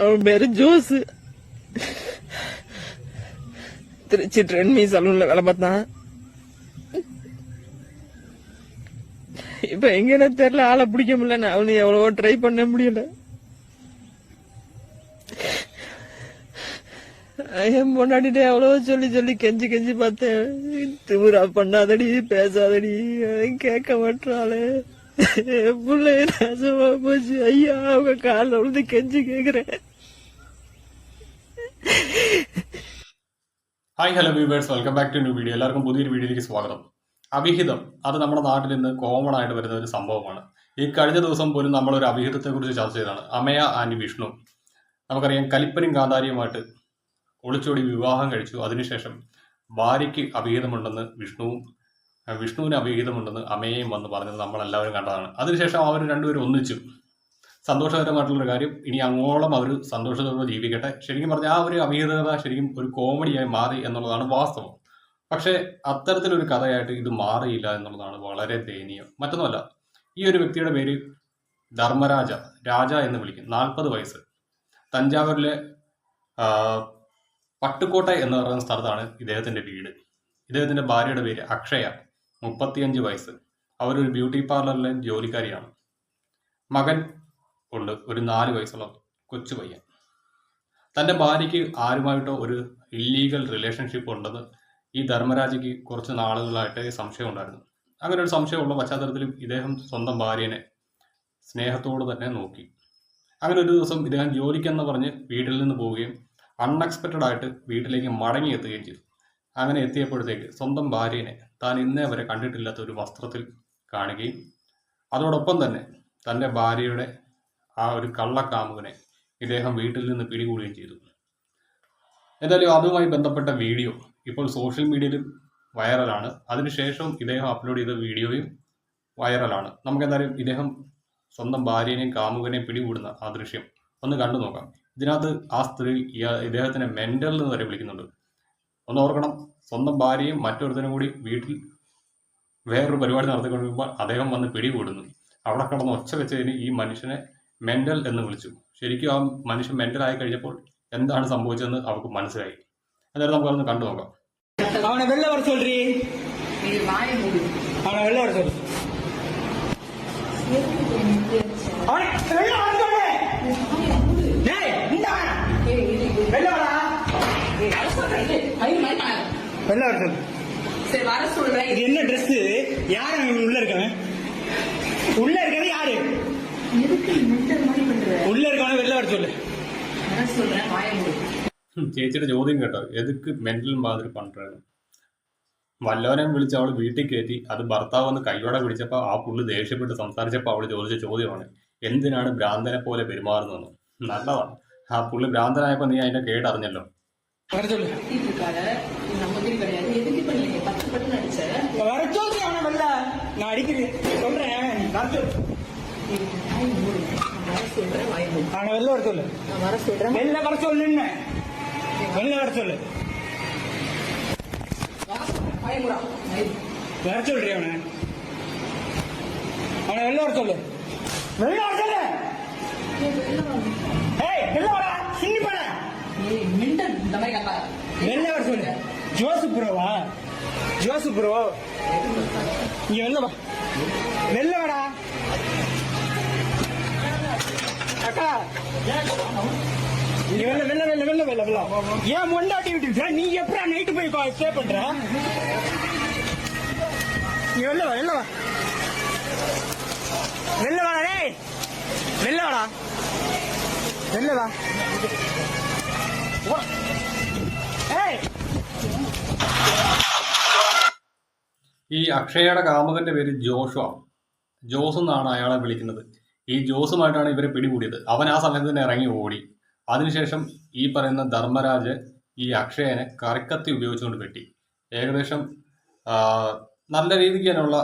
அவன் பேரு ஜோஸ். திருச்சி ட்ரெண்ட்மி சலூன்ல வேலை பார்த்தான். இப்ப எங்கன்னு தெரியல, ஆளை பிடிக்க முடியல. அவனு எவ்வளவோ ட்ரை பண்ண முடியல. என் பொண்டாட்டிட்டு எவ்வளவோ சொல்லி சொல்லி கெஞ்சி கெஞ்சி பார்த்தேன். திமுறா பண்ணாதடி, பேசாதடி, கேட்க மாட்டாளே. பிள்ளை நாசமா போச்சு. ஐயா, அவங்க காலில் விழுந்து கெஞ்சி கேக்குறேன். Hi hello viewers, welcome back to new video. എല്ലാവർക്കും പുതിയൊരു വീഡിയോയിലേക്ക് സ്വാഗതം. അവിഹിതം അത് നമ്മുടെ നാട്ടിൽ ഇന്ന് കോമൺ ആയിട്ട് വരുന്ന ഒരു സംഭവമാണ്. ഈ കഴിഞ്ഞ ദിവസം പോലും നമ്മളൊരു അവിഹിതത്തെക്കുറിച്ച് ചർച്ച ചെയ്തതാണ്. അമയ ആൻഡ് വിഷ്ണു. നമുക്കറിയാം, കലിപ്പനും കാന്താരിയുമായിട്ട് ഒളിച്ചോടി വിവാഹം കഴിച്ചു. അതിനുശേഷം ഭാര്യയ്ക്ക് അവിഹിതമുണ്ടെന്ന് വിഷ്ണുവിന് അവിഹിതമുണ്ടെന്ന് അമയയും വന്ന് പറഞ്ഞത് നമ്മളെല്ലാവരും കണ്ടതാണ്. അതിനുശേഷം അവർ രണ്ടുപേരും ഒന്നിച്ചു. സന്തോഷകരമായിട്ടുള്ളൊരു കാര്യം. ഇനി അങ്ങോളം അവർ സന്തോഷത്തോടെ ജീവിക്കട്ടെ. ശരിക്കും പറഞ്ഞാൽ ആ ഒരു അവിഹിതത ശരിക്കും ഒരു കോമഡിയായി മാറി എന്നുള്ളതാണ് വാസ്തവം. പക്ഷേ അത്തരത്തിലൊരു കഥയായിട്ട് ഇത് മാറിയില്ല എന്നുള്ളതാണ് വളരെ ദയനീയം. മറ്റൊന്നുമല്ല, ഈ ഒരു വ്യക്തിയുടെ പേര് ധർമ്മരാജ, രാജ എന്ന് വിളിക്കും. 40 വയസ്സ്. തഞ്ചാവൂരിലെ പട്ടുക്കോട്ട എന്ന് പറയുന്ന സ്ഥലത്താണ് ഇദ്ദേഹത്തിൻ്റെ വീട്. ഇദ്ദേഹത്തിൻ്റെ ഭാര്യയുടെ പേര് അക്ഷയ, 35 വയസ്സ്. അവരൊരു ബ്യൂട്ടി പാർലറിലെ ജോലിക്കാരിയാണ്. മകൻ ഉണ്ട്, ഒരു 4 വയസ്സുള്ള കൊച്ചു പയ്യൻ. തൻ്റെ ഭാര്യയ്ക്ക് ആരുമായിട്ടോ ഒരു ഇല്ലീഗൽ റിലേഷൻഷിപ്പ് ഉണ്ടെന്ന് ഈ ധർമ്മരാജയ്ക്ക് കുറച്ച് നാളുകളായിട്ട് സംശയം ഉണ്ടായിരുന്നു. അങ്ങനെ ഒരു സംശയമുള്ള പശ്ചാത്തലത്തിൽ ഇദ്ദേഹം സ്വന്തം ഭാര്യനെ സ്നേഹത്തോട് തന്നെ നോക്കി. അങ്ങനെ ഒരു ദിവസം ഇദ്ദേഹം ജോലിക്കെന്ന് പറഞ്ഞ് വീട്ടിൽ നിന്ന് പോവുകയും അൺഎക്സ്പെക്റ്റഡ് ആയിട്ട് വീട്ടിലേക്ക് മടങ്ങി എത്തുകയും ചെയ്തു. അങ്ങനെ എത്തിയപ്പോഴത്തേക്ക് സ്വന്തം ഭാര്യനെ താൻ ഇന്നേ വരെ കണ്ടിട്ടില്ലാത്ത ഒരു വസ്ത്രത്തിൽ കാണുകയും അതോടൊപ്പം തന്നെ തൻ്റെ ഭാര്യയുടെ ആ ഒരു കള്ളക്കാമുകനെ ഇദ്ദേഹം വീട്ടിൽ നിന്ന് പിടികൂടുകയും ചെയ്തു. എന്തായാലും അതുമായി ബന്ധപ്പെട്ട വീഡിയോ ഇപ്പോൾ സോഷ്യൽ മീഡിയയിൽ വൈറലാണ്. അതിനുശേഷം ഇദ്ദേഹം അപ്ലോഡ് ചെയ്ത വീഡിയോയും വൈറലാണ്. നമുക്കെന്തായാലും ഇദ്ദേഹം സ്വന്തം ഭാര്യനെയും കാമുകനെയും പിടികൂടുന്ന ആ ദൃശ്യം ഒന്ന് കണ്ടു നോക്കാം. ഇതിനകത്ത് ആ സ്ത്രീ ഇദ്ദേഹത്തിനെ മെന്റൽ എന്ന് വരെ വിളിക്കുന്നുണ്ട്. ഒന്ന് ഓർക്കണം, സ്വന്തം ഭാര്യയും മറ്റൊരുത്തനും കൂടി വീട്ടിൽ വേറൊരു പരിപാടി നടത്തിക്കൊണ്ടിരിക്കുമ്പോൾ അദ്ദേഹം വന്ന് പിടികൂടുന്നു. അവിടെ കിടന്ന് ഒച്ച വെച്ചതിന് ഈ മനുഷ്യനെ മെന്റൽ എന്ന് വിളിച്ചു. ശരിക്കും ആ മനുഷ്യൻ മെന്റൽ ആയി കഴിഞ്ഞപ്പോൾ എന്താണ് സംഭവിച്ചതെന്ന് അവർക്ക് മനസ്സിലായി. എന്തായാലും നമുക്ക് അതൊന്ന് കണ്ടു നോക്കാം. அவனை வெளில வர சொல்றீ, அவனை வெளில வர சொல்லு, அவனை வெளில வர சொல்லு. டேய் இந்தா வெளில வாடா, வெளில வர சொல்லு. சரி வர சொல்றேன். இது என்ன Dress? யார் உள்ள இருக்கவன்? உள்ள இருக்கவே யாரு? உள்ள இருக்கவன வெளில வர சொல்லு. வர சொல்றேன், வாய மூடு. ചേച്ചിയുടെ ചോദ്യം കേട്ടോ, എതുക്ക് മെന്റൽ മാതിരി പണ്ടാണ്. വല്ലവനെ വിളിച്ച് അവൾ വീട്ടിൽ കയറ്റി. അത് ഭർത്താവ് വന്ന് കൈയോടെ പിടിച്ചപ്പോൾ ആ പുള്ളി ദേഷ്യപ്പെട്ട് സംസാരിച്ചപ്പോൾ അവൾ ചോദിച്ച ചോദ്യമാണ്, എന്തിനാണ് ഭ്രാന്തനെ പോലെ പെരുമാറുന്നതെന്ന്. നല്ലതാണ്. ആ പുള്ളി ഭ്രാന്തനായപ്പോൾ നീ അതിന്റെ കേട്ടറിഞ്ഞല്ലോ. வர சொல்லு. நமக்கு கிடையாது. எதுக்கு இப்ப நீங்க 10 பட்டு அடிச்ச? வர சொல்லு அவனை வெளில. நான் அடிக்கிறேன் சொல்றேன். வர சொல்லு. வாய மூடு. வர சொல்றேன், வாய மூடு. அவனை வெளில வர சொல்லு. நான் வர சொல்றேன். வெளில வர சொல்லுன்னு. வெளில வர சொல்லு. வாய மூடா. வர சொல்றீ அவனை. அவனை வெளில வர சொல்லு. வெளில வர சொல்லு. ஏய் வெளில வாடா, சின்னி போடா. ஏய் மிண்டல் இந்த மாதிரி கப்பா. வெளில வர சொல்லு. ஜோசு ப்ரோவா? ஜோசு ப்ரோ, நீ வெளில வா. வெளில வாடா அக்கா. நீ வெளில வெளில வெளில வெளில வெளில வெளில. ஏன் மொண்டாட்டி விட்டு நீ எப்படா நைட்டு போய் ஸ்டே பண்ற? நீ வெளில வா, வெளில வா, வெளில வாடா. டேய் வெளில வாடா, வெளில வா. ஏய் ഈ അക്ഷയയുടെ കാമുകന്റെ പേര് ജോസ് എന്നാണ് അയാളെ വിളിക്കുന്നത്. ഈ ജോസുമായിട്ടാണ് ഇവരെ പിടികൂടിയത്. അവൻ ആ സമയത്ത് തന്നെ ഇറങ്ങി ഓടി. അതിനുശേഷം ഈ പറയുന്ന ധർമ്മരാജ് ഈ അക്ഷയനെ കറിക്കത്തി ഉപയോഗിച്ചുകൊണ്ട് വെട്ടി. ഏകദേശം നല്ല രീതിക്ക് തന്നെയുള്ള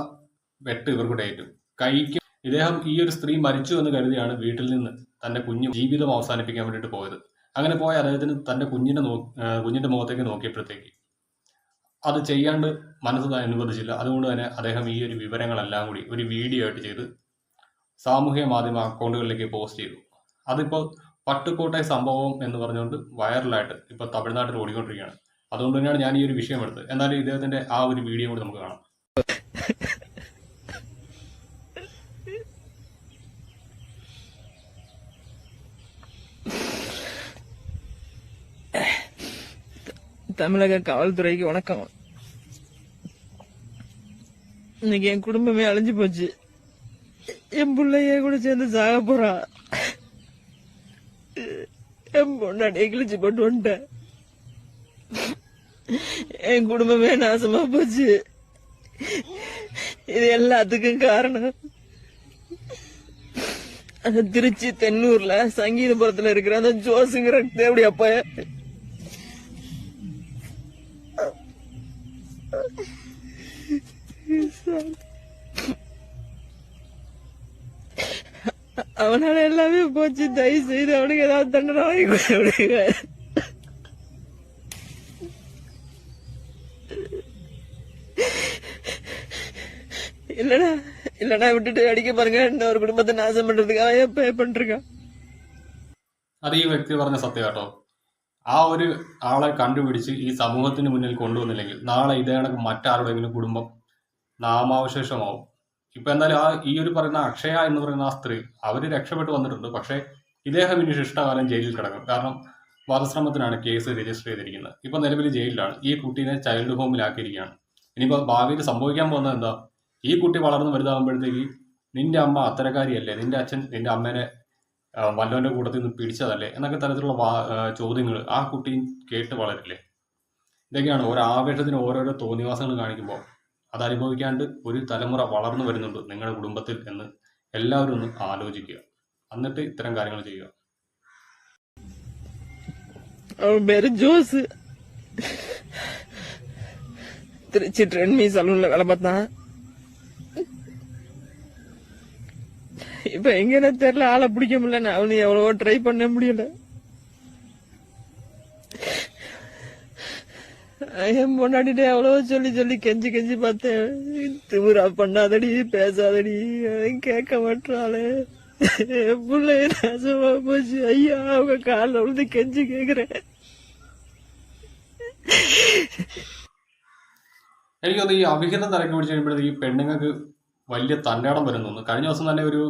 വെട്ട് ഇവർക്കൂടെ ഏറ്റു. കൈക്ക് ഇദ്ദേഹം ഈ ഒരു സ്ത്രീ മരിച്ചു എന്ന് കരുതിയാണ് വീട്ടിൽ നിന്ന് തൻ്റെ ജീവിതം അവസാനിപ്പിക്കാൻ വേണ്ടിയിട്ട് പോയത്. അങ്ങനെ പോയ അദ്ദേഹത്തിന് തൻ്റെ കുഞ്ഞിൻ്റെ മുഖത്തേക്ക് നോക്കിയപ്പോഴത്തേക്ക് അത് ചെയ്യാണ്ട് മനസ്സ് അനുവദിച്ചില്ല. അതുകൊണ്ട് തന്നെ അദ്ദേഹം ഈ ഒരു വിവരങ്ങളെല്ലാം കൂടി ഒരു വീഡിയോ ആയിട്ട് ചെയ്ത് സാമൂഹ്യ മാധ്യമ അക്കൗണ്ടുകളിലേക്ക് പോസ്റ്റ് ചെയ്തു. അതിപ്പോൾ പട്ടുക്കോട്ടെ സംഭവം എന്ന് പറഞ്ഞുകൊണ്ട് വൈറലായിട്ട് ഇപ്പൊ തമിഴ്നാട്ടിൽ ഓടിക്കൊണ്ടിരിക്കുകയാണ്. അതുകൊണ്ട് തന്നെയാണ് ഞാൻ ഈ ഒരു വിഷയം എടുത്തത്. എന്നാലും ഇദ്ദേഹത്തിന്റെ ആ ഒരു വീഡിയോ കൂടി നമുക്ക് കാണാം. தமிழக காவல்துறைக்கு வணக்கம். இன்னைக்கு என் குடும்பமே அழிஞ்சு போச்சு. என் பிள்ளைய கூட சேர்ந்து சாக போறா. என் பொண்டாட்டியை கிழிச்சு போட்டு வந்துட்டேன். என் குடும்பமே நாசமா போச்சு. இது எல்லாத்துக்கும் காரணம் அந்த திருச்சி தென்னூர்ல சங்கீதபுரத்துல இருக்கிற அந்த ஜோசுங்கிற தேவடி அப்பா. அவனால எல்லாமே போச்சு. தயவு செய்து அவனுக்கு ஏதாவது தண்டனை வாங்கி கொடுங்க. இல்லடா விட்டுட்டு அடிக்க பாருங்க. இன்னொரு குடும்பத்தை நாசம் பண்றதுக்காக பே பண்றான். അത് ഈ വ്യക്തി പറഞ്ഞ സത്യം കേട്ടോ. ആ ഒരു ആളെ കണ്ടുപിടിച്ച് ഈ സമൂഹത്തിന് മുന്നിൽ കൊണ്ടുവന്നില്ലെങ്കിൽ നാളെ ഇതേ കണക്ക് മറ്റാരുടെയെങ്കിലും കുടുംബം നാമാവശേഷമാവും. ഇപ്പൊ എന്തായാലും ഈ ഒരു പറയുന്ന അക്ഷയ എന്ന് പറയുന്ന ആ സ്ത്രീ അവര് രക്ഷപ്പെട്ടു വന്നിട്ടുണ്ട്. പക്ഷേ ഇദ്ദേഹം ഇനി ശിഷ്ടകാലം ജയിലിൽ കിടക്കും. കാരണം വധശ്രമത്തിനാണ് കേസ് രജിസ്റ്റർ ചെയ്തിരിക്കുന്നത്. ഇപ്പൊ നിലവിൽ ജയിലിലാണ്. ഈ കുട്ടീനെ ചൈൽഡ് ഹോമിലാക്കിയിരിക്കുകയാണ്. ഇനിയിപ്പോ ഭാവിയിൽ സംഭവിക്കാൻ പോകുന്നത് എന്താ? ഈ കുട്ടി വളർന്നു വലുതാകുമ്പോഴത്തേക്ക് നിന്റെ അമ്മ അത്തരക്കാരിയല്ലേ, നിന്റെ അച്ഛൻ നിന്റെ അമ്മേനെ വല്ലവന്റെ കൂട്ടത്തിൽ നിന്ന് പിടിച്ചതല്ലേ എന്നൊക്കെ തരത്തിലുള്ള ചോദ്യങ്ങൾ ആ കുട്ടി കേട്ട് വളരില്ലേ. ഇതൊക്കെയാണ് ഓരോ ആവേശത്തിന് ഓരോരോ തോന്നിവാസങ്ങൾ കാണിക്കുമ്പോൾ അത് അനുഭവിക്കാണ്ട് ഒരു തലമുറ വളർന്നു വരുന്നുണ്ട് നിങ്ങളുടെ കുടുംബത്തിൽ എന്ന് എല്ലാവരും ഒന്ന് ആലോചിക്കുക. എന്നിട്ട് ഇത്തരം കാര്യങ്ങൾ ചെയ്യുക. அவன் பேரு ஜோஸ். திருச்சி ட்ரெண்ட்மி சலூன்ல வேலை பார்த்தான். இப்ப எங்கன்னு தெரியல. ஆளை பிடிக்க முடியல. அவனு எவ்வளவோ ட்ரை பண்ண முடியல. என் பொண்டாட்டிட்ட எவ்வளவோ சொல்லி கெஞ்சி பார்த்தேன். திமுறா பண்ணாதடி, பேசாதடி, கேட்க மாட்டாளே. என் பிள்ளைய நாசமா போச்சு. ஐயா அவங்க காலில் விழுந்து கெஞ்சி கேக்குறேன். എനിക്കത് ഈ അവിഹിതം തലക്ക് പിടിച്ച് കഴിയുമ്പോഴത്തേക്ക് ഈ പെണ്ണുങ്ങൾക്ക് വലിയ തൻ്റെടം വരുന്നു. കഴിഞ്ഞ ദിവസം തന്നെ ഒരു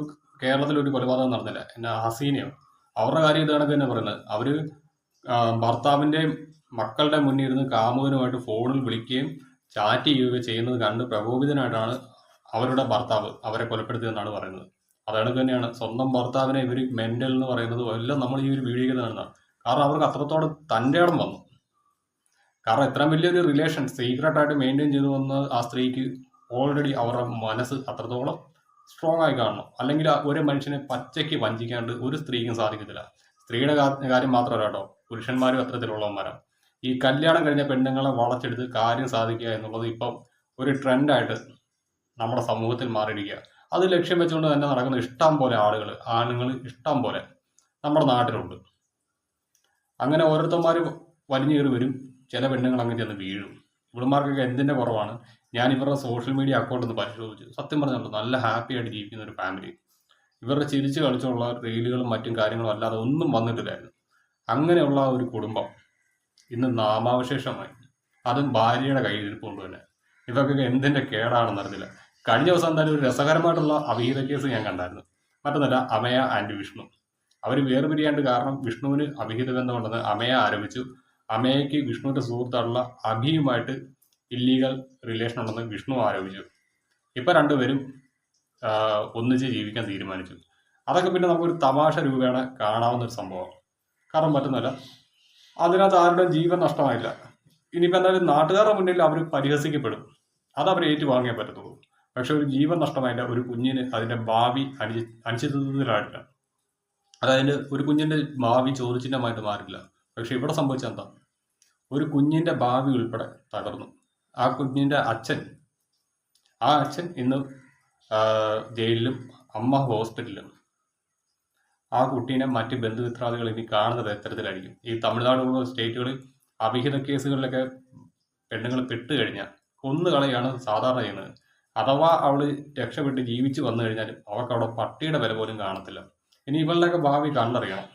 കേരളത്തിൽ ഒരു കൊലപാതകം നടന്നില്ല, എന്നെ ഹസീനയോ, അവരുടെ കാര്യം ഇത് കണക്ക് തന്നെ പറയുന്നത്. അവര് ഭർത്താവിന്റെ മക്കളുടെ മുന്നിൽ ഇരുന്ന് കാമുകനുമായിട്ട് ഫോണിൽ വിളിക്കുകയും ചാറ്റ് ചെയ്യുകയും ചെയ്യുന്നത് കണ്ട് പ്രകോപിതനായിട്ടാണ് അവരുടെ ഭർത്താവ് അവരെ കൊലപ്പെടുത്തിയെന്നാണ് പറയുന്നത്. അതേണക്ക് തന്നെയാണ് സ്വന്തം ഭർത്താവിനെ ഇവർ മെന്റൽ എന്ന് പറയുന്നത് എല്ലാം നമ്മൾ ഈ ഒരു വീഡിയോയിൽ കാണുന്നതാണ്. കാരണം അവർക്ക് അത്രത്തോളം തൻ്റെടം വന്നു. കാരണം ഇത്രയും വലിയൊരു റിലേഷൻ സീക്രട്ടായിട്ട് മെയിൻറ്റെയിൻ ചെയ്തു വന്ന ആ സ്ത്രീക്ക് ഓൾറെഡി അവരുടെ മനസ്സ് അത്രത്തോളം സ്ട്രോങ് ആയി കാണണം. അല്ലെങ്കിൽ ഒരു മനുഷ്യനെ പച്ചയ്ക്ക് വഞ്ചിക്കാണ്ട് ഒരു സ്ത്രീക്കും സാധിക്കത്തില്ല. സ്ത്രീയുടെ കാര്യം മാത്രമല്ല കേട്ടോ, പുരുഷന്മാരും അത്തരത്തിലുള്ളവന്മാരാണ്. ഈ കല്യാണം കഴിഞ്ഞ പെണ്ണുങ്ങളെ വളച്ചെടുത്ത് കാര്യം സാധിക്കുക എന്നുള്ളത് ഇപ്പം ഒരു ട്രെൻഡായിട്ട് നമ്മുടെ സമൂഹത്തിൽ മാറിയിരിക്കുക. അത് ലക്ഷ്യം വെച്ചുകൊണ്ട് തന്നെ നടക്കുന്ന ഇഷ്ടം പോലെ ആളുകൾ, ആണുങ്ങൾ ഇഷ്ടം പോലെ നമ്മുടെ നാട്ടിലുണ്ട്. അങ്ങനെ ഓരോരുത്തന്മാർ വലിഞ്ഞേറി വരും. ചില പെണ്ണുങ്ങൾ അങ്ങ് ചെന്ന് വീഴും. ഇവളുമാർക്കൊക്കെ എന്തിൻ്റെ കുറവാണ്? ഞാൻ ഇവരുടെ സോഷ്യൽ മീഡിയ അക്കൗണ്ട് ഒന്ന് പരിശോധിച്ചു. സത്യം പറഞ്ഞിട്ടുണ്ട്, നല്ല ഹാപ്പി ആയിട്ട് ജീവിക്കുന്ന ഒരു ഫാമിലി. ഇവരുടെ ചിരിച്ച് കളിച്ചുള്ള റീലുകളും മറ്റും കാര്യങ്ങളും അല്ലാതെ ഒന്നും വന്നിട്ടില്ലായിരുന്നു. അങ്ങനെയുള്ള ഒരു കുടുംബം ഇന്ന് നാമാവശേഷമായി. അതും ഭാര്യയുടെ കയ്യിലിരിപ്പുകൊണ്ട് തന്നെ. ഇവർക്കൊക്കെ എന്തിൻ്റെ കേടാണെന്ന് അറിഞ്ഞില്ല. കഴിഞ്ഞ ദിവസം എന്തായാലും ഒരു രസകരമായിട്ടുള്ള അവിഹിത കേസ് ഞാൻ കണ്ടായിരുന്നു. മറ്റൊന്നല്ല, അമയ ആൻഡ് വിഷ്ണു. അവർ വേർപിരിയാണ്ട് കാരണം വിഷ്ണുവിന് അവിഹിത ബന്ധമുണ്ടെന്ന് അമയ ആരോപിച്ചു. അമയയ്ക്ക് വിഷ്ണുവിന്റെ സുഹൃത്തായിട്ടുള്ള അഭിയുമായിട്ട് ഇല്ലീഗൽ റിലേഷൻ ഉണ്ടെന്ന് വിഷ്ണു ആരോപിച്ചു. ഇപ്പൊ രണ്ടുപേരും ഒന്നിച്ച് ജീവിക്കാൻ തീരുമാനിച്ചു. അതൊക്കെ പിന്നെ നമുക്കൊരു തമാശ രൂപേണ കാണാവുന്ന ഒരു സംഭവം. കാരണം പറ്റുന്നില്ല, അതിനകത്ത് ആരുടെയും ജീവൻ നഷ്ടമായില്ല. ഇനിയിപ്പോൾ എന്തായാലും നാട്ടുകാരുടെ മുന്നിൽ അവർ പരിഹസിക്കപ്പെടും, അത് അവർ ഏറ്റുവാങ്ങിയേ പറ്റത്തുള്ളൂ. പക്ഷെ ഒരു ജീവൻ നഷ്ടമായില്ല. ഒരു കുഞ്ഞിന് അതിന്റെ ഭാവി അനിശ്ചിതത്വത്തിലായിട്ടില്ല. അതായത് ഒരു കുഞ്ഞിന്റെ ഭാവി ചോദ്യചിഹ്നമായിട്ട് മാറില്ല. പക്ഷെ ഇവിടെ സംഭവിച്ചത് എന്താ? ഒരു കുഞ്ഞിന്റെ ഭാവി ഉൾപ്പെടെ തകർന്നു. ആ കുഞ്ഞിന്റെ അച്ഛൻ ഇന്ന് ജയിലിലും അമ്മ ഹോസ്പിറ്റലിലും. ആ കുട്ടീനെ മറ്റ് ബന്ധുമിത്രാദികൾ ഇനി കാണുന്നത് എത്തരത്തിലായിരിക്കും? ഈ തമിഴ്നാട് പോലുള്ള സ്റ്റേറ്റുകളിൽ അവിഹിത കേസുകളിലൊക്കെ പെണ്ണുങ്ങൾ പെട്ട് കഴിഞ്ഞാൽ കൊന്നുകളയാണ് സാധാരണ ചെയ്യുന്നത്. അഥവാ അവൾ രക്ഷപ്പെട്ട് ജീവിച്ചു വന്നു കഴിഞ്ഞാൽ അവർക്ക് അവിടെ പട്ടിയുടെ വില പോലും കാണത്തില്ല. ഇനി ഇവളുടെയൊക്കെ ഭാവി കണ്ടറിയണം.